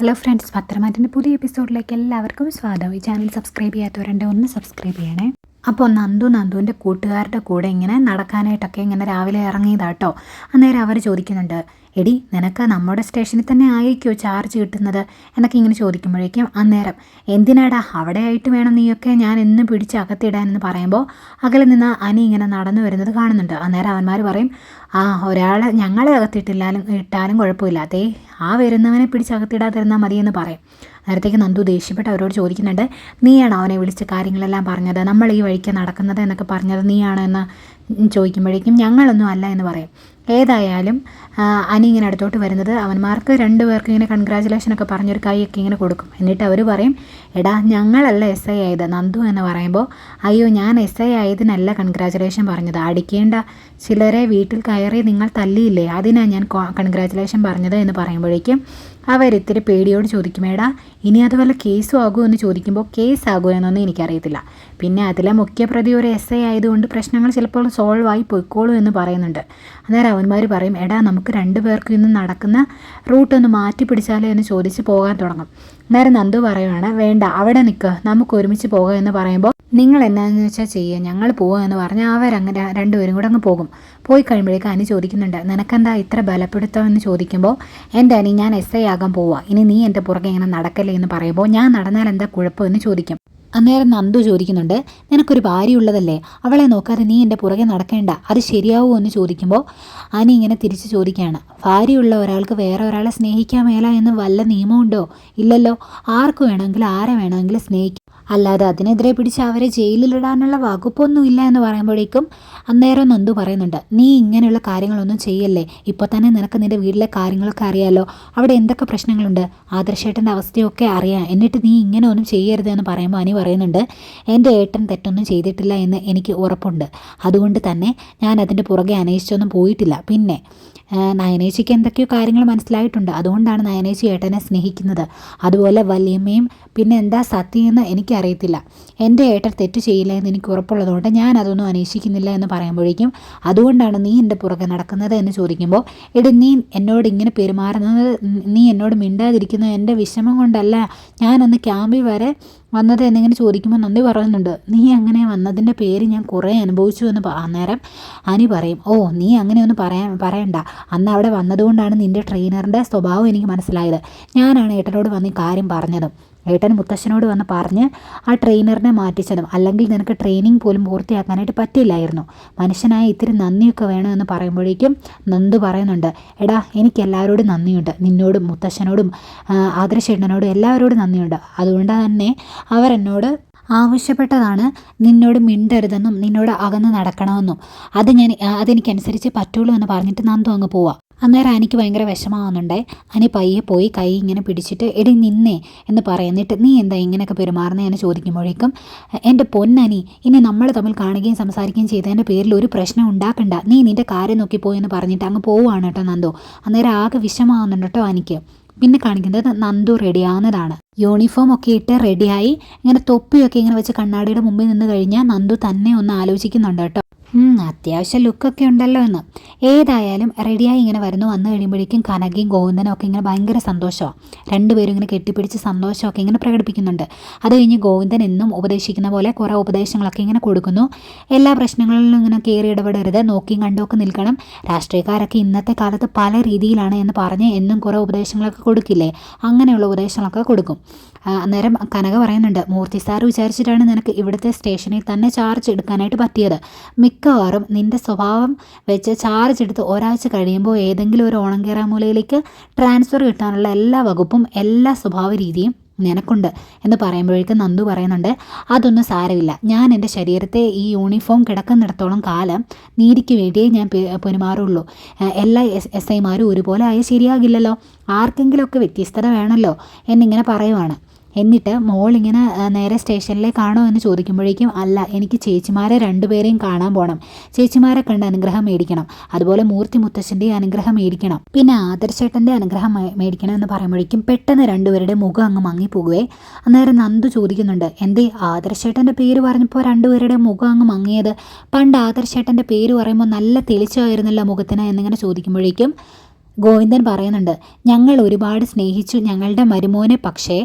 Hello friends, പത്രമാറ്റിൻ്റെ പുതിയ എപ്പിസോഡിലേക്ക് എല്ലാവർക്കും സ്വാഗതം. ഈ ചാനൽ സബ്സ്ക്രൈബ് ചെയ്യാത്തവരുണ്ട്, ഒന്ന് സബ്സ്ക്രൈബ് ചെയ്യണേ. അപ്പോൾ നന്ദുവിൻ്റെ കൂട്ടുകാരുടെ കൂടെ ഇങ്ങനെ നടക്കാനായിട്ടൊക്കെ ഇങ്ങനെ രാവിലെ ഇറങ്ങിയതാട്ടോ. അന്നേരം അവർ ചോദിക്കുന്നുണ്ട്, എടി നിനക്ക് നമ്മുടെ സ്റ്റേഷനിൽ തന്നെ ആയിരിക്കുമോ ചാർജ് കിട്ടുന്നത് എന്നൊക്കെ ഇങ്ങനെ ചോദിക്കുമ്പോഴേക്കും അന്നേരം എന്തിനാടാ അവിടെ ആയിട്ട് വേണം നീയൊക്കെ ഞാൻ എന്നും പിടിച്ച് അകത്തിടാനെന്ന് പറയുമ്പോൾ അകലെ നിന്ന് അനി ഇങ്ങനെ നടന്നു വരുന്നത് കാണുന്നുണ്ട്. അന്നേരം അവന്മാർ പറയും, ഒരാളെ ഞങ്ങളെ ഇട്ടാലും കുഴപ്പമില്ല, അതേ ആ വരുന്നവനെ പിടിച്ച് അകത്തിടാതിരുന്നാൽ മതിയെന്ന് പറയും. നേരത്തേക്ക് നന്ദു ദേഷ്യപ്പെട്ട് അവരോട് ചോദിക്കുന്നുണ്ട്, നീയാണോ അവനെ വിളിച്ച് കാര്യങ്ങളെല്ലാം പറഞ്ഞത്, നമ്മൾ ഈ വഴിക്ക് നടക്കുന്നത് എന്നൊക്കെ പറഞ്ഞത് നീയാണോ എന്ന് ചോദിക്കുമ്പോഴേക്കും ഞങ്ങളൊന്നും അല്ല എന്ന് പറയും. ഏതായാലും അനി ഇങ്ങനെ അടുത്തോട്ട് വരുന്നത് അവന്മാർക്ക് രണ്ടുപേർക്ക് ഇങ്ങനെ കൺഗ്രാജുലേഷനൊക്കെ പറഞ്ഞൊരു കൈയൊക്കെ ഇങ്ങനെ കൊടുക്കും. എന്നിട്ട് അവർ പറയും, എടാ ഞങ്ങളല്ല SI ആയത് നന്ദു എന്ന് പറയുമ്പോൾ, അയ്യോ ഞാൻ SI ആയതിനല്ല കൺഗ്രാജുലേഷൻ പറഞ്ഞത്, അടിക്കേണ്ട ചിലരെ വീട്ടിൽ കയറി നിങ്ങൾ തല്ലിയില്ലേ അതിനാണ് ഞാൻ കൺഗ്രാജുലേഷൻ പറഞ്ഞത് എന്ന് പറയുമ്പോഴേക്കും അവരിത്തിരി പേടിയോട് ചോദിക്കും, എടാ ഇനി അത് വല്ല കേസും ആകുമോ എന്ന് ചോദിക്കുമ്പോൾ കേസാകുമോ എന്നൊന്നും എനിക്കറിയത്തില്ല, പിന്നെ അതിലെ മുഖ്യപ്രതി ഒരു SI ആയതുകൊണ്ട് പ്രശ്നങ്ങൾ ചിലപ്പോൾ സോൾവ് ആയി പൊയ്ക്കോളൂ എന്ന് പറയുന്നുണ്ട്. അന്നേരം അവന്മാർ പറയും, എടാ നമുക്ക് രണ്ടുപേർക്കും ഇന്ന് നടക്കുന്ന റൂട്ടൊന്ന് മാറ്റി പിടിച്ചാലോ എന്ന് ചോദിച്ച് പോകാൻ തുടങ്ങും. അന്നേരം നന്ദു പറയുവാണ്, വേണ്ട അവിടെ നിൽക്കുക, നമുക്ക് ഒരുമിച്ച് പോകാം എന്ന് പറയുമ്പോൾ നിങ്ങൾ എന്നാന്ന് വെച്ചാൽ ചെയ്യുക, ഞങ്ങൾ പോവുക എന്ന് പറഞ്ഞാൽ അവരങ്ങനെ രണ്ടുപേരും കൂടെ അങ്ങ് പോകും. പോയി കഴിയുമ്പോഴേക്കും അനി ചോദിക്കുന്നുണ്ട്, നിനക്കെന്താ ഇത്ര ബലപ്പെടുത്തം എന്ന് ചോദിക്കുമ്പോൾ, എൻ്റെ അനി ഞാൻ SI ആകാൻ പോവുക, ഇനി നീ എൻ്റെ പുറകെ ഇങ്ങനെ നടക്കല്ലേ എന്ന് പറയുമ്പോൾ ഞാൻ നടന്നാൽ എന്താ കുഴപ്പമെന്ന് ചോദിക്കും. അന്നേരം നന്ദു ചോദിക്കുന്നുണ്ട്, നിനക്കൊരു ഭാര്യയുള്ളതല്ലേ, അവളെ നോക്കാതെ നീ എൻ്റെ പുറകെ നടക്കേണ്ട, അത് ശരിയാവുമോ എന്ന് ചോദിക്കുമ്പോൾ അനി ഇങ്ങനെ തിരിച്ച് ചോദിക്കുകയാണ്, ഭാര്യയുള്ള ഒരാൾക്ക് വേറെ ഒരാളെ സ്നേഹിക്കാൻ മേല എന്ന് വല്ല നിയമമുണ്ടോ? ഇല്ലല്ലോ, ആർക്ക് വേണമെങ്കിലും ആരെ വേണമെങ്കിലും സ്നേഹിക്കും, അല്ലാതെ അതിനെതിരെ പിടിച്ച് അവരെ ജയിലിലിടാനുള്ള വകുപ്പൊന്നുമില്ല എന്ന് പറയുമ്പോഴേക്കും അന്നേരം നന്ദു പറയുന്നുണ്ട്, നീ ഇങ്ങനെയുള്ള കാര്യങ്ങളൊന്നും ചെയ്യല്ലേ, ഇപ്പോൾ തന്നെ നിനക്ക് നിൻ്റെ വീട്ടിലെ കാര്യങ്ങളൊക്കെ അറിയാമല്ലോ, അവിടെ എന്തൊക്കെ പ്രശ്നങ്ങളുണ്ട്, ആദർശേട്ടൻ്റെ അവസ്ഥയൊക്കെ അറിയാം, എന്നിട്ട് നീ ഇങ്ങനെ ഒന്നും ചെയ്യരുത് എന്ന് പറയുമ്പോൾ അനി പറയുന്നുണ്ട്, എൻ്റെ ഏട്ടൻ തെറ്റൊന്നും ചെയ്തിട്ടില്ല എന്ന് എനിക്ക് ഉറപ്പുണ്ട്, അതുകൊണ്ട് തന്നെ ഞാൻ അതിൻ്റെ പുറകെ അന്വേഷിച്ചൊന്നും പോയിട്ടില്ല, പിന്നെ നയനേച്ചിക്ക് എന്തൊക്കെയോ കാര്യങ്ങൾ മനസ്സിലായിട്ടുണ്ട്, അതുകൊണ്ടാണ് നയനേച്ചി ഏട്ടനെ സ്നേഹിക്കുന്നത്, അതുപോലെ വല്യമ്മയും പിന്നെ എന്താ സത്യം എന്ന് എനിക്കറിയത്തില്ല, എൻ്റെ ഏട്ടൻ തെറ്റ് ചെയ്യില്ല എന്ന് എനിക്ക് ഉറപ്പുള്ളതുകൊണ്ട് ഞാൻ അതൊന്നും അന്വേഷിക്കുന്നില്ല എന്ന് പറയുമ്പോഴേക്കും അതുകൊണ്ടാണ് നീ എൻ്റെ പുറകെ നടക്കുന്നത് എന്ന് ചോദിക്കുമ്പോൾ, എടി നീ എന്നോട് ഇങ്ങനെ പെരുമാറുന്നത്, നീ എന്നോട് മിണ്ടാതിരിക്കുന്നത് എൻ്റെ വിഷമം കൊണ്ടല്ല, ഞാനന്ന് ക്യാമ്പിൽ വരെ വന്നത് എന്നിങ്ങനെ ചോദിക്കുമ്പോൾ നന്ദി പറയുന്നുണ്ട്, നീ അങ്ങനെ വന്നതിൻ്റെ പേര് ഞാൻ കുറേ അനുഭവിച്ചു എന്ന് അന്നേരം അനി പറയും, നീ അങ്ങനെയൊന്നും പറയണ്ട, അന്ന് അവിടെ വന്നതുകൊണ്ടാണ് നിൻ്റെ ട്രെയിനറിൻ്റെ സ്വഭാവം എനിക്ക് മനസ്സിലായത്, ഞാനാണ് ഏട്ടനോട് വന്ന് ഈ കാര്യം പറഞ്ഞതും, ഏട്ടൻ മുത്തശ്ശനോട് വന്ന് പറഞ്ഞ് ആ ട്രെയിനറിനെ മാറ്റിച്ചതും, അല്ലെങ്കിൽ നിനക്ക് ട്രെയിനിങ് പോലും പൂർത്തിയാക്കാനായിട്ട് പറ്റില്ലായിരുന്നു, മനുഷ്യനായ ഇത്തിരി നന്ദിയൊക്കെ വേണമെന്ന് പറയുമ്പോഴേക്കും നന്ദു പറയുന്നുണ്ട്, എടാ എനിക്ക് എല്ലാവരോടും നന്ദിയുണ്ട്, നിന്നോടും മുത്തശ്ശനോടും ആദർശേട്ടനോടും എല്ലാവരോടും നന്ദിയുണ്ട്, അതുകൊണ്ട് തന്നെ അവരെന്നോട് ആവശ്യപ്പെട്ടതാണ് നിന്നോട് മിണ്ടരുതെന്നും നിന്നോട് അകന്ന് നടക്കണമെന്നും, അതെനിക്കനുസരിച്ച് പറ്റുള്ളൂ എന്ന് പറഞ്ഞിട്ട് നന്ദു അങ്ങ് പോവാം. അന്നേരം എനിക്ക് ഭയങ്കര വിഷമാവുന്നുണ്ടേ. അനി പയ്യെ പോയി കൈ ഇങ്ങനെ പിടിച്ചിട്ട്, എടി നിന്നേ എന്ന് പറയുന്നിട്ട്, നീ എന്താ ഇങ്ങനെയൊക്കെ പെരുമാറുന്നേ എന്ന് ചോദിക്കുമ്പോഴേക്കും, എൻ്റെ പൊന്നനി, ഇനി നമ്മൾ തമ്മിൽ കാണുകയും സംസാരിക്കുകയും ചെയ്തതിൻ്റെ പേരിൽ ഒരു പ്രശ്നം ഉണ്ടാക്കണ്ട, നീ നിൻ്റെ കാര്യം നോക്കിപ്പോയി എന്ന് പറഞ്ഞിട്ട് അങ്ങ് പോവുകയാണ് കേട്ടോ നന്ദു. അന്നേരം ആകെ വിഷമാവുന്നുണ്ട് കേട്ടോ എനിക്ക്. പിന്നെ കാണിക്കുന്നത് നന്ദു റെഡിയാവുന്നതാണ്. യൂണിഫോം ഒക്കെ ഇട്ട് റെഡിയായി ഇങ്ങനെ തൊപ്പിയൊക്കെ ഇങ്ങനെ വെച്ച് കണ്ണാടിയുടെ മുമ്പിൽ നിന്ന് കഴിഞ്ഞാൽ നന്ദു തന്നെ ഒന്ന് ആലോചിക്കുന്നുണ്ട് കേട്ടോ, അത്യാവശ്യം ലുക്കൊക്കെ ഉണ്ടല്ലോ എന്ന്. ഏതായാലും റെഡിയായി ഇങ്ങനെ വന്നു കഴിയുമ്പോഴേക്കും കനകയും ഗോവിന്ദനും ഒക്കെ ഇങ്ങനെ ഭയങ്കര സന്തോഷമാണ്, രണ്ടുപേരും ഇങ്ങനെ കെട്ടിപ്പിടിച്ച് സന്തോഷമൊക്കെ ഇങ്ങനെ പ്രകടിപ്പിക്കുന്നുണ്ട്. അത് കഴിഞ്ഞ് ഗോവിന്ദൻ എന്നും ഉപദേശിക്കുന്ന പോലെ കുറേ ഉപദേശങ്ങളൊക്കെ ഇങ്ങനെ കൊടുക്കുന്നു, എല്ലാ പ്രശ്നങ്ങളിലും ഇങ്ങനെ കയറി ഇടപെടരുത്, നോക്കിയും കണ്ടുമൊക്കെ നിൽക്കണം, രാഷ്ട്രീയക്കാരൊക്കെ ഇന്നത്തെ കാലത്ത് പല രീതിയിലാണ് എന്ന് പറഞ്ഞ് എന്നും കുറേ ഉപദേശങ്ങളൊക്കെ കൊടുക്കില്ലേ, അങ്ങനെയുള്ള ഉപദേശങ്ങളൊക്കെ കൊടുക്കും. അന്നേരം കനക പറയുന്നുണ്ട്, മൂർത്തി സാർ വിചാരിച്ചിട്ടാണ് നിനക്ക് ഇവിടുത്തെ സ്റ്റേഷനിൽ തന്നെ ചാർജ് എടുക്കാനായിട്ട് പറ്റിയത്, മിക്കവാറും നിൻ്റെ സ്വഭാവം വെച്ച് ചാർജ് എടുത്ത് ഒരാഴ്ച കഴിയുമ്പോൾ ഏതെങ്കിലും ഒരു ഓണംകേറാമൂലയിലേക്ക് ട്രാൻസ്ഫർ കിട്ടാനുള്ള എല്ലാ വകുപ്പും എല്ലാ സ്വഭാവ രീതിയും നിനക്കുണ്ട് എന്ന് പറയുമ്പോഴേക്കും നന്ദു പറയുന്നുണ്ട്, അതൊന്നും സാരമില്ല, ഞാൻ എൻ്റെ ശരീരത്തെ ഈ യൂണിഫോം കിടക്കുന്നിടത്തോളം കാലം നീതിക്ക് വേണ്ടിയേ ഞാൻ പെരുമാറുള്ളൂ, എല്ലാ SIമാരും ഒരുപോലെ ആയാൽ ശരിയാകില്ലല്ലോ, ആർക്കെങ്കിലുമൊക്കെ വ്യത്യസ്തത വേണമല്ലോ എന്നിങ്ങനെ പറയുവാണ്. എന്നിട്ട് മോളിങ്ങനെ നേരെ സ്റ്റേഷനിലേക്കാണോ എന്ന് ചോദിക്കുമ്പോഴേക്കും, അല്ല, എനിക്ക് ചേച്ചിമാരെ രണ്ടുപേരെയും കാണാൻ പോകണം, ചേച്ചിമാരെ കണ്ട് അനുഗ്രഹം മേടിക്കണം, അതുപോലെ മൂർത്തി മുത്തശ്ശൻ്റെ അനുഗ്രഹം മേടിക്കണം, പിന്നെ ആദർശേട്ടൻ്റെ അനുഗ്രഹം മേടിക്കണം എന്ന് പറയുമ്പോഴേക്കും പെട്ടെന്ന് രണ്ടുപേരുടെ മുഖം അങ്ങ് മങ്ങിപ്പോകുവേ. അന്നേരം നന്ദു ചോദിക്കുന്നുണ്ട്, എന്തേ ആദർശേട്ടൻ്റെ പേര് പറഞ്ഞപ്പോൾ രണ്ടുപേരുടെ മുഖം അങ്ങ് മങ്ങിയത്, പണ്ട് ആദർശേട്ടൻ്റെ പേര് പറയുമ്പോൾ നല്ല തെളിച്ചമായിരുന്നല്ലോ മുഖത്തിന് എന്നിങ്ങനെ ചോദിക്കുമ്പോഴേക്കും ഗോവിന്ദൻ പറയുന്നുണ്ട്, ഞങ്ങൾ ഒരുപാട് സ്നേഹിച്ചു ഞങ്ങളുടെ മരുമോനെ, പക്ഷേ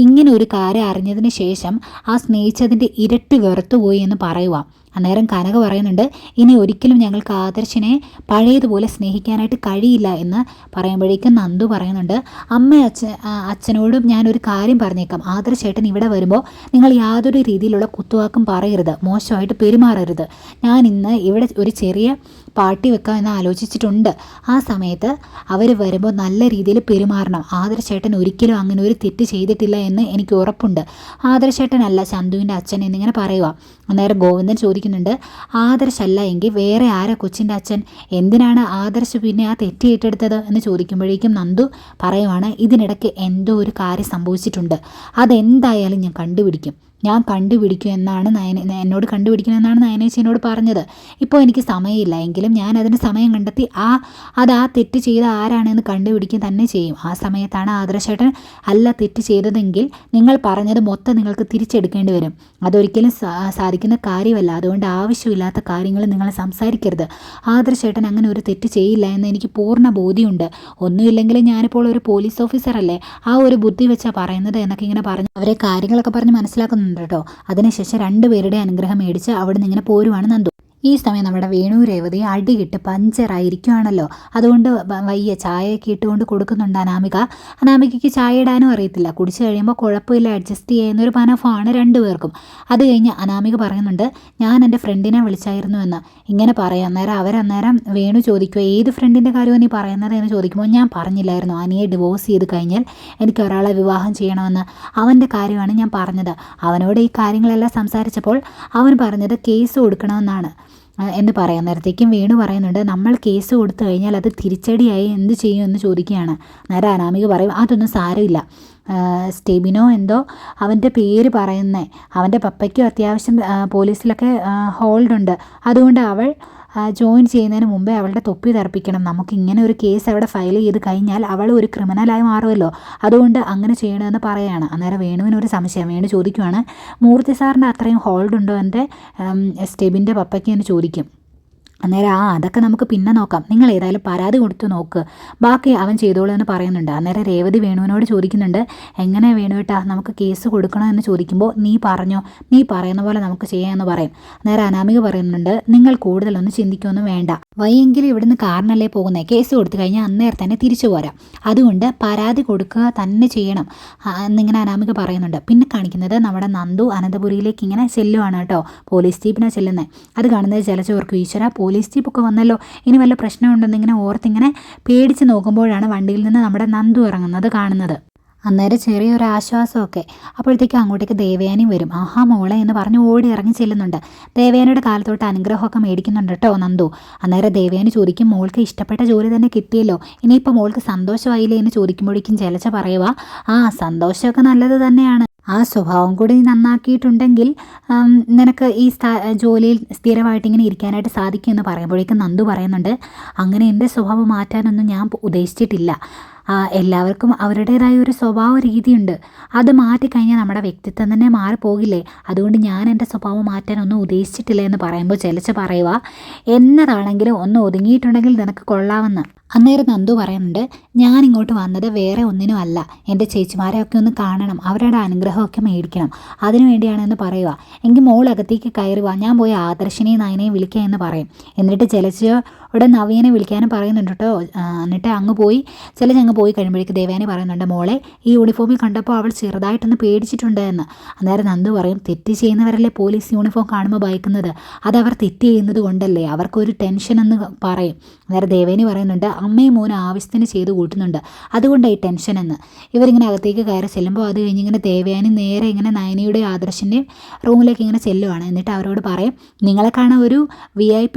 ഇങ്ങനെ ഒരു കാര്യം അറിഞ്ഞതിന് ശേഷം ആ സ്നേഹിച്ചതിൻ്റെ ഇരട്ടി വെറുത്തുപോയി എന്ന് പറയുക. അന്നേരം കനക പറയുന്നുണ്ട്, ഇനി ഒരിക്കലും ഞങ്ങൾക്ക് ആദർശിനെ പഴയതുപോലെ സ്നേഹിക്കാനായിട്ട് കഴിയില്ല എന്ന് പറയുമ്പോഴേക്കും നന്ദു പറയുന്നുണ്ട്, അച്ഛനോടും ഞാനൊരു കാര്യം പറഞ്ഞേക്കാം, ആദർശേട്ടൻ ഇവിടെ വരുമ്പോൾ നിങ്ങൾ യാതൊരു രീതിയിലുള്ള കുത്തുവാക്കും പറയരുത്, മോശമായിട്ട് പെരുമാറരുത്. ഞാൻ ഇന്ന് ഇവിടെ ഒരു ചെറിയ പാർട്ടി വെക്കാം എന്ന് ആലോചിച്ചിട്ടുണ്ട്. ആ സമയത്ത് അവർ വരുമ്പോൾ നല്ല രീതിയിൽ പെരുമാറണം. ആദർശേട്ടൻ ഒരിക്കലും അങ്ങനെ ഒരു തെറ്റ് ചെയ്തിട്ടില്ല എന്ന് എനിക്ക് ഉറപ്പുണ്ട്. ആദർശേട്ടനല്ല ചന്തുവിൻ്റെ അച്ഛൻ എന്നിങ്ങനെ പറയുക. അന്നേരം ഗോവിന്ദൻ ചോദിക്കുന്നുണ്ട്, ആദർശല്ല എങ്കിൽ വേറെ ആരാ കൊച്ചിൻ്റെ അച്ഛൻ? എന്തിനാണ് ആദർശ് പിന്നെ ആ തെറ്റ് ഏറ്റെടുത്തത് എന്ന് ചോദിക്കുമ്പോഴേക്കും നന്ദു പറയുവാണ്, ഇതിനിടയ്ക്ക് എന്തോ ഒരു കാര്യം സംഭവിച്ചിട്ടുണ്ട്, അതെന്തായാലും ഞാൻ കണ്ടുപിടിക്കും എന്നാണ് എന്നോട് കണ്ടുപിടിക്കണമെന്നാണ് നയനേച്ചി എന്നോട് പറഞ്ഞത്. ഇപ്പോൾ എനിക്ക് സമയമില്ല, എങ്കിലും ഞാൻ അതിന് സമയം കണ്ടെത്തി ആ തെറ്റ് ചെയ്ത ആരാണെന്ന് കണ്ടുപിടിക്കുക തന്നെ ചെയ്യും. ആ സമയത്താണ് ആദർശേട്ടൻ അല്ല തെറ്റ് ചെയ്തതെങ്കിൽ നിങ്ങൾ പറഞ്ഞത് മൊത്തം നിങ്ങൾക്ക് തിരിച്ചെടുക്കേണ്ടി വരും. അതൊരിക്കലും സാധിക്കുന്ന കാര്യമല്ല. അതുകൊണ്ട് ആവശ്യമില്ലാത്ത കാര്യങ്ങൾ നിങ്ങൾ സംസാരിക്കരുത്. ആദർശേട്ടൻ അങ്ങനെ ഒരു തെറ്റ് ചെയ്യില്ല എന്ന് എനിക്ക് പൂർണ്ണ ബോധ്യമുണ്ട്. ഒന്നുമില്ലെങ്കിലും ഞാനിപ്പോൾ ഒരു പോലീസ് ഓഫീസറല്ലേ, ആ ഒരു ബുദ്ധി വെച്ചാണ് പറയുന്നത് എന്നൊക്കെ ഇങ്ങനെ പറഞ്ഞ് അവരെ കാര്യങ്ങളൊക്കെ പറഞ്ഞ് മനസ്സിലാക്കുന്നുണ്ട് കേട്ടോ. അതിനുശേഷം രണ്ടുപേരുടെ അനുഗ്രഹം മേടിച്ച് അവിടെ നിന്ന് ഇങ്ങനെ പോരുവാണ് നന്ദു. ഈ സമയം നമ്മുടെ വേണു രേവതി അടികിട്ട് പഞ്ചറായിരിക്കുവാണല്ലോ. അതുകൊണ്ട് വയ്യ ചായയൊക്കെ ഇട്ടുകൊണ്ട് കൊടുക്കുന്നുണ്ട് അനാമികയ്ക്ക് ചായ ഇടാനും അറിയത്തില്ല. കുടിച്ചു കഴിയുമ്പോൾ കുഴപ്പമില്ല, അഡ്ജസ്റ്റ് ചെയ്യുന്നൊരു പനഫമാണ് രണ്ടുപേർക്കും. അത് കഴിഞ്ഞ് അനാമിക പറയുന്നുണ്ട്, ഞാൻ എൻ്റെ ഫ്രണ്ടിനെ വിളിച്ചായിരുന്നു എന്ന് ഇങ്ങനെ പറയാം. അന്നേരം വേണു ചോദിക്കുക, ഏത് ഫ്രണ്ടിൻ്റെ കാര്യമാണ് നീ പറയുന്നത് എന്ന് ചോദിക്കുമ്പോൾ, ഞാൻ പറഞ്ഞില്ലായിരുന്നു അനിയെ ഡിവോഴ്സ് ചെയ്ത് കഴിഞ്ഞാൽ എനിക്ക് ഒരാളെ വിവാഹം ചെയ്യണമെന്ന്? അവൻ്റെ കാര്യമാണ് ഞാൻ പറഞ്ഞത്. അവനോട് ഈ കാര്യങ്ങളെല്ലാം സംസാരിച്ചപ്പോൾ അവൻ പറഞ്ഞത് കേസ് കൊടുക്കണമെന്നാണ് എന്ന് പറയാൻ നേരത്തേക്കും വേണു പറയുന്നുണ്ട്, നമ്മൾ കേസ് കൊടുത്തു കഴിഞ്ഞാൽ അത് തിരിച്ചടിയായി എന്ത് ചെയ്യും എന്ന് ചോദിക്കുകയാണ്. നേരെ അനാമിക പറയും, അതൊന്നും സാരമില്ല, സ്റ്റെബിനോ എന്തോ അവൻ്റെ പേര് പറയുന്നേ, അവൻ്റെ പപ്പയ്ക്കും അത്യാവശ്യം പോലീസിലൊക്കെ ഹോൾഡുണ്ട്, അതുകൊണ്ട് അവൾ ജോയിൻ ചെയ്യുന്നതിന് മുമ്പേ അവളുടെ തൊപ്പി തെറിപ്പിക്കണം. നമുക്ക് ഇങ്ങനെ ഒരു കേസ് അവിടെ ഫയൽ ചെയ്ത് കഴിഞ്ഞാൽ അവൾ ഒരു ക്രിമിനലായി മാറുമല്ലോ, അതുകൊണ്ട് അങ്ങനെ ചെയ്യണമെന്ന് പറയുകയാണ്. അന്നേരം വേണുവിനൊരു സംശയം. വേണു ചോദിക്കുവാണ്, മൂർത്തി സാറിൻ്റെ അത്രയും ഹോൾഡ് ഉണ്ടോ എൻ്റെ സ്റ്റെബിൻ്റെ പപ്പയ്ക്ക് എന്ന് ചോദിക്കും. അന്നേരം അതൊക്കെ നമുക്ക് പിന്നെ നോക്കാം, നിങ്ങൾ ഏതായാലും പരാതി കൊടുത്ത് നോക്ക്, ബാക്കി അവൻ ചെയ്തോളൂ എന്ന് പറയുന്നുണ്ട്. അന്നേരം രേവതി വേണുവിനോട് ചോദിക്കുന്നുണ്ട്, എങ്ങനെ വേണുവേട്ടാ നമുക്ക് കേസ് കൊടുക്കണോ എന്ന് ചോദിക്കുമ്പോൾ, നീ പറയുന്ന പോലെ നമുക്ക് ചെയ്യാമെന്ന് പറയും. അന്നേരം അനാമിക പറയുന്നുണ്ട്, നിങ്ങൾ കൂടുതലൊന്നും ചിന്തിക്കൊന്നും വേണ്ട, വയ്യെങ്കിലും ഇവിടുന്ന് കാറിനല്ലേ പോകുന്നത്, കേസ് കൊടുത്തു കഴിഞ്ഞാൽ അന്നേരം തന്നെ തിരിച്ചു പോരാം, അതുകൊണ്ട് പരാതി കൊടുക്കുക തന്നെ ചെയ്യണം എന്നിങ്ങനെ അനാമിക പറയുന്നുണ്ട്. പിന്നെ കാണിക്കുന്നത് നമ്മുടെ നന്ദു അനന്തപുരിയിലേക്ക് ഇങ്ങനെ ചെല്ലുവാണ് കേട്ടോ, പോലീസ് ജീപ്പിനെ ചെല്ലുന്നത്. അത് കാണുന്നത് ജലച്ചോർക്കും, ഈശ്വര പോലീസ് ജീപ്പൊക്കെ വന്നല്ലോ, ഇനി വല്ല പ്രശ്നമുണ്ടെന്നിങ്ങനെ ഓർത്തിങ്ങനെ പേടിച്ച് നോക്കുമ്പോഴാണ് വണ്ടിയിൽ നിന്ന് നമ്മുടെ നന്ദു ഇറങ്ങുന്നത് കാണുന്നത്. അന്നേരം ചെറിയൊരു ആശ്വാസമൊക്കെ. അപ്പോഴത്തേക്കും അങ്ങോട്ടേക്ക് ദേവയാനി വരും. ആഹാ മോളെ എന്ന് പറഞ്ഞ് ഓടി ഇറങ്ങി ചെല്ലുന്നുണ്ട്. ദേവയാനിയുടെ കാലത്തോട്ട് അനുഗ്രഹമൊക്കെ മേടിക്കുന്നുണ്ട് കേട്ടോ നന്ദു. അന്നേരം ദേവയാനി ചോദിക്കും, മോൾക്ക് ഇഷ്ടപ്പെട്ട ജോലി തന്നെ കിട്ടിയല്ലോ, ഇനിയിപ്പോൾ മോൾക്ക് സന്തോഷമായില്ലേ എന്ന് ചോദിക്കുമ്പോഴേക്കും ജലജ പറയുക, സന്തോഷമൊക്കെ നല്ലത് തന്നെയാണ്, ആ സ്വഭാവം കൂടി നന്നാക്കിയിട്ടുണ്ടെങ്കിൽ നിനക്ക് ഈ ജോലിയിൽ സ്ഥിരമായിട്ട് ഇങ്ങനെ ഇരിക്കാനായിട്ട് സാധിക്കുമെന്ന് പറയുമ്പോഴേക്കും നന്ദു പറയുന്നുണ്ട്, അങ്ങനെ എൻ്റെ സ്വഭാവം മാറ്റാനൊന്നും ഞാൻ ഉദ്ദേശിച്ചിട്ടില്ല, എല്ലാവർക്കും അവരുടേതായ ഒരു സ്വഭാവ രീതിയുണ്ട്, അത് മാറ്റിക്കഴിഞ്ഞാൽ നമ്മുടെ വ്യക്തിത്വം തന്നെ മാറിപ്പോകില്ലേ, അതുകൊണ്ട് ഞാൻ എൻ്റെ സ്വഭാവം മാറ്റാനൊന്നും ഉദ്ദേശിച്ചിട്ടില്ല എന്ന് പറയുമ്പോൾ ജലജ പറയുക, എന്നതാണെങ്കിലും ഒന്ന് ഒതുങ്ങിയിട്ടുണ്ടെങ്കിൽ നിനക്ക് കൊള്ളാമെന്ന്. അന്നേരം നന്ദു പറയുന്നുണ്ട്, ഞാൻ ഇങ്ങോട്ട് വന്നത് വേറെ ഒന്നിനും അല്ല, എൻ്റെ ചേച്ചിമാരെയൊക്കെ ഒന്ന് കാണണം, അവരുടെ അനുഗ്രഹമൊക്കെ മേടിക്കണം, അതിനു വേണ്ടിയാണെന്ന് പറയുക. എങ്കിൽ മോൾ അകത്തേക്ക് കയറി വാ, ഞാൻ പോയി ആദർശിനെയും നയനെയും വിളിക്കുക എന്ന് പറയും. എന്നിട്ട് ജലജയോടെ നവീനെ വിളിക്കാനും പറയുന്നുണ്ട് കേട്ടോ. എന്നിട്ട് അങ്ങ് പോയി കഴിയുമ്പോഴേക്ക് ദേവയാനി പറയുന്നുണ്ട്, മോളെ ഈ യൂണിഫോമിൽ കണ്ടപ്പോൾ അവൾ ചെറുതായിട്ടൊന്ന് പേടിച്ചിട്ടുണ്ട് എന്ന്. അന്നേരം നന്ദു പറയും, തെറ്റ് ചെയ്യുന്നവരല്ലേ പോലീസ് യൂണിഫോം കാണുമ്പോൾ ഭയക്കുന്നത്, അതവർ തെറ്റ് ചെയ്യുന്നത് കൊണ്ടല്ലേ, അവർക്കൊരു ടെൻഷൻ എന്ന് പറയും. അന്നേരം ദേവയാനി പറയുന്നുണ്ട്, അമ്മയും മോനും ആവശ്യത്തിന് ചെയ്ത് കൂട്ടുന്നുണ്ട്, അതുകൊണ്ടാണ് ഈ ടെൻഷൻ എന്ന്. ഇവരിങ്ങനെ അകത്തേക്ക് കയറി ചെല്ലുമ്പോൾ അത് കഴിഞ്ഞിങ്ങനെ ദേവയാനി നേരെ ഇങ്ങനെ നയനിയുടെ ആദർശിൻ്റെയും റൂമിലേക്ക് ഇങ്ങനെ ചെല്ലുവാണ്. എന്നിട്ട് അവരോട് പറയും, നിങ്ങളെ കാണാൻ ഒരു VIP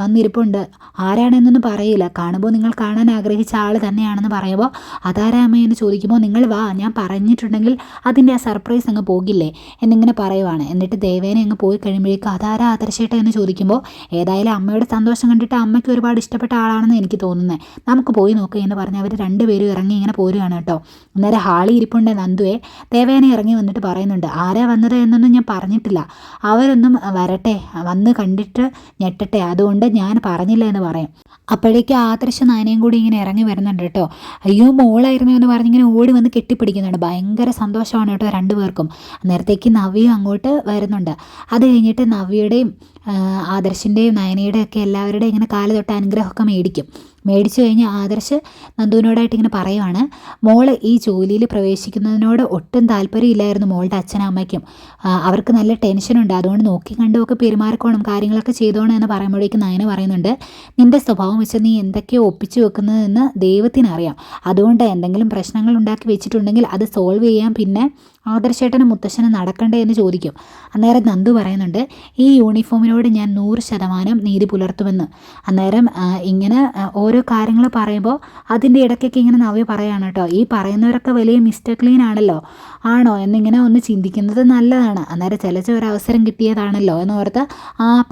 വന്നിരിപ്പുണ്ട്, ആരാണെന്നൊന്നും പറയില്ല, കാണുമ്പോൾ നിങ്ങൾ കാണാൻ ആഗ്രഹിച്ച ആൾ തന്നെയാണെന്ന് പറയുമ്പോൾ, അതാരാ അമ്മയെന്ന് ചോദിക്കുമ്പോൾ, നിങ്ങൾ വാ, ഞാൻ പറഞ്ഞിട്ടുണ്ടെങ്കിൽ അതിൻ്റെ ആ സർപ്രൈസ് അങ്ങ് പോകില്ലേ എന്നിങ്ങനെ പറയുവാണ്. എന്നിട്ട് ദേവേനെ അങ്ങ് പോയി കഴിയുമ്പോഴേക്കും അതാരാ ആദർശേട്ട എന്ന് ചോദിക്കുമ്പോൾ, ഏതായാലും അമ്മയുടെ സന്തോഷം കണ്ടിട്ട് അമ്മയ്ക്ക് ഒരുപാട് ഇഷ്ടപ്പെട്ട ആളാണെന്ന് എനിക്ക് തോന്നുന്നത്, നിൽക്കുന്നത്, നമുക്ക് പോയി നോക്കുക എന്ന് പറഞ്ഞ് അവർ രണ്ടുപേരും ഇറങ്ങി ഇങ്ങനെ പോരുകയാണ് കേട്ടോ. അന്നേരം ഹാളി ഇരിപ്പുണ്ട് നന്ദുവെ. ദേവേനെ ഇറങ്ങി വന്നിട്ട് പറയുന്നുണ്ട്, ആരാ വന്നത് എന്നൊന്നും ഞാൻ പറഞ്ഞിട്ടില്ല, അവരൊന്നും വരട്ടെ, വന്ന് കണ്ടിട്ട് ഞെട്ടട്ടെ, അതുകൊണ്ട് ഞാൻ പറഞ്ഞില്ല എന്ന് പറയും. അപ്പോഴേക്കും ആദർശ് നയനയും കൂടി ഇങ്ങനെ ഇറങ്ങി വരുന്നുണ്ട് കേട്ടോ. അയ്യോ മോളായിരുന്നു എന്ന് പറഞ്ഞിങ്ങനെ ഓടി വന്ന് കെട്ടിപ്പിടിക്കുന്നുണ്ട്. ഭയങ്കര സന്തോഷമാണ് കേട്ടോ രണ്ടുപേർക്കും. നേരത്തേക്ക് നവ്യയും അങ്ങോട്ട് വരുന്നുണ്ട്. അത് കഴിഞ്ഞിട്ട് നവ്യയുടെയും ആദർശിൻ്റെയും നയനയുടെയും ഒക്കെ എല്ലാവരുടെയും ഇങ്ങനെ കാല് തൊട്ട് അനുഗ്രഹമൊക്കെ മേടിച്ചു കഴിഞ്ഞ് ആദർശ് നന്ദുവിനോടായിട്ട് ഇങ്ങനെ പറയുവാണ്, മോള് ഈ ജോലിയിൽ പ്രവേശിക്കുന്നതിനോട് ഒട്ടും താല്പര്യമില്ലായിരുന്നു മോളുടെ അച്ഛനും അമ്മയ്ക്കും. അവർക്ക് നല്ല ടെൻഷനുണ്ട്, അതുകൊണ്ട് നോക്കി കണ്ടുമൊക്കെ പെരുമാറിക്കോണം, കാര്യങ്ങളൊക്കെ ചെയ്തോണം എന്ന് പറയുമ്പോഴേക്കും നയന പറയുന്നുണ്ട്, നിൻ്റെ സ്വഭാവം വെച്ച് നീ എന്തൊക്കെയോ ഒപ്പിച്ചു വെക്കുന്നതെന്ന് ദൈവത്തിനറിയാം. അതുകൊണ്ട് എന്തെങ്കിലും പ്രശ്നങ്ങൾ ഉണ്ടാക്കി വെച്ചിട്ടുണ്ടെങ്കിൽ അത് സോൾവ് ചെയ്യാൻ പിന്നെ ആദർശേട്ടനും മുത്തശ്ശനും നടക്കണ്ടേ എന്ന് ചോദിക്കും. അന്നേരം നന്ദു പറയുന്നുണ്ട്, ഈ യൂണിഫോമിനോട് ഞാൻ 100% നീതി പുലർത്തുമെന്ന്. അന്നേരം ഇങ്ങനെ ഓരോ കാര്യങ്ങൾ പറയുമ്പോൾ അതിൻ്റെ ഇടയ്ക്കൊക്കെ ഇങ്ങനെ നവ്യ പറയുകയാണ് കേട്ടോ, ഈ പറയുന്നവരൊക്കെ വലിയ മിസ്റ്റർ ക്ലീൻ ആണോ എന്നിങ്ങനെ ഒന്ന് ചിന്തിക്കുന്നത് നല്ലതാണ്. അന്നേരം ഒരു അവസരം കിട്ടിയതാണല്ലോ എന്നോർത്ത്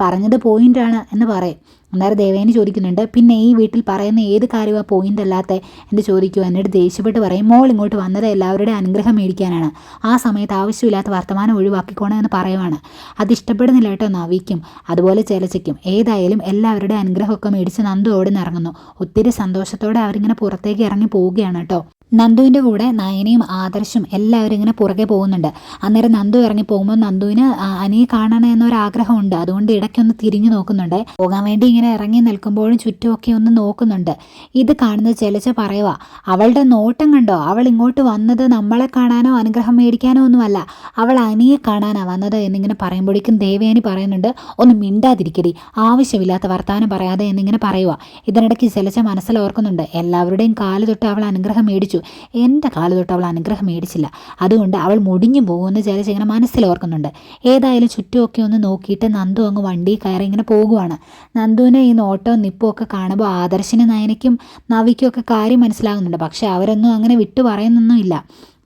പറഞ്ഞത് പോയിൻ്റാണ് എന്ന് പറയും. അന്നേരം ദേവേനി ചോദിക്കുന്നുണ്ട്, പിന്നെ ഈ വീട്ടിൽ പറയുന്ന ഏത് കാര്യമാണ് പോയിൻ്റ് അല്ലാത്ത എന്ന് ചോദിക്കുമോ. എന്നിട്ട് ദേഷ്യപ്പെട്ട് പറയും, മോൾ ഇങ്ങോട്ട് വന്നത് എല്ലാവരുടെയും അനുഗ്രഹം മേടിക്കാനാണ്, ആ സമയത്ത് ആവശ്യമില്ലാത്ത വർത്തമാനം ഒഴിവാക്കിക്കോണം എന്ന് പറയുവാണ്. അത് ഇഷ്ടപ്പെടുന്നില്ല കേട്ടോ നവിക്കും അതുപോലെ ചെലച്ചയ്ക്കും. ഏതായാലും എല്ലാവരുടെയും അനുഗ്രഹമൊക്കെ മേടിച്ച് നന്ദു ഓടി നിറങ്ങുന്നു. ഒത്തിരി സന്തോഷത്തോടെ അവരിങ്ങനെ പുറത്തേക്ക് ഇറങ്ങി പോവുകയാണ് കേട്ടോ. നന്ദുവിൻ്റെ കൂടെ നയനയും ആദർശും എല്ലാവരും ഇങ്ങനെ പുറകെ പോകുന്നുണ്ട്. അന്നേരം നന്ദു ഇറങ്ങി പോകുമ്പോൾ നന്ദുവിന് അനിയെ കാണണം എന്നൊരാഗ്രഹമുണ്ട്, അതുകൊണ്ട് ഇടയ്ക്കൊന്ന് തിരിഞ്ഞു നോക്കുന്നുണ്ട്. പോകാൻ വേണ്ടി ഇങ്ങനെ ഇറങ്ങി നിൽക്കുമ്പോഴും ചുറ്റുമൊക്കെ ഒന്ന് നോക്കുന്നുണ്ട്. ഇത് കാണുന്നത് ചെലച്ച പറയുക, അവളുടെ നോട്ടം കണ്ടോ, അവൾ ഇങ്ങോട്ട് വന്നത് നമ്മളെ കാണാനോ അനുഗ്രഹം മേടിക്കാനോ ഒന്നുമല്ല, അവൾ അനിയെ കാണാനാണ് വന്നത് എന്നിങ്ങനെ പറയുമ്പോഴേക്കും ദേവയാനി പറയുന്നുണ്ട്, ഒന്ന് മിണ്ടാതിരിക്കടി, ആവശ്യമില്ലാത്ത വർത്തമാനം പറയാതെ എന്നിങ്ങനെ പറയുക. ഇതിനിടയ്ക്ക് ചെലച്ച മനസ്സിൽ ഓർക്കുന്നുണ്ട്, എല്ലാവരുടെയും കാല് തൊട്ട് അവൾ അനുഗ്രഹം മേടിച്ചു, എൻ്റെ കാല് തൊട്ട് അവൾ അനുഗ്രഹം മേടിച്ചില്ല, അതുകൊണ്ട് അവൾ മുടിഞ്ഞു പോകുമെന്ന് ചെലച്ച് ഇങ്ങനെ മനസ്സിലോർക്കുന്നുണ്ട്. ഏതായാലും ചുറ്റുമൊക്കെ ഒന്ന് നോക്കിയിട്ട് നന്ദു അങ്ങ് വണ്ടി കയറി ഇങ്ങനെ പോകുവാണ്. നന്ദുവിനെ ഈ നോട്ടവും നിപ്പും ഒക്കെ കാണുമ്പോൾ ആദർശിനും നയനയ്ക്കും നവിക്കും ഒക്കെ കാര്യം മനസ്സിലാകുന്നുണ്ട്. പക്ഷെ അവരൊന്നും അങ്ങനെ വിട്ടു പറയുന്നൊന്നുമില്ല.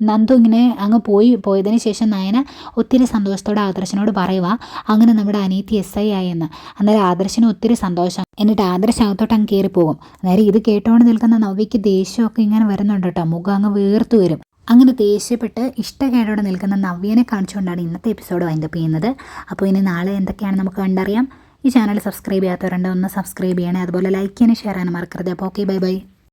നന്ദു ഇങ്ങനെ അങ്ങ് പോയതിന് ശേഷം നയന ഒത്തിരി സന്തോഷത്തോടെ ആദർശനോട് പറയുക, അങ്ങനെ നമ്മുടെ അനിയത്തി SI ആയെന്ന്. അന്നേരം ആദർശന് ഒത്തിരി സന്തോഷം. എന്നിട്ട് ആദർശ് അകത്തോട്ട് അങ്ങ് കയറിപ്പോകും. അന്നേരം ഇത് കേട്ടുകൊണ്ട് നിൽക്കുന്ന നവ്യയ്ക്ക് ദേഷ്യമൊക്കെ ഇങ്ങനെ വരുന്നുണ്ട് കേട്ടോ, മുഖം അങ്ങ് വീർത്തു വരും. അങ്ങനെ ദേഷ്യപ്പെട്ട് ഇഷ്ടക്കേടോടെ നിൽക്കുന്ന നവ്യനെ കാണിച്ചുകൊണ്ടാണ് ഇന്നത്തെ എപ്പിസോഡ് വൈൻഡപ്പ് ചെയ്യുന്നത്. അപ്പോൾ ഇനി നാളെ എന്തൊക്കെയാണ് നമുക്ക് കണ്ടറിയാം. ഈ ചാനൽ സബ്സ്ക്രൈബ് ചെയ്യാത്തവരുണ്ട്, ഒന്ന് സബ്സ്ക്രൈബ് ചെയ്യണേ, അതുപോലെ ലൈക്ക് ചെയ്യാനും ഷെയർ ചെയ്യാനും മറക്കരുത്. അപ്പോൾ ഓക്കെ, ബൈ.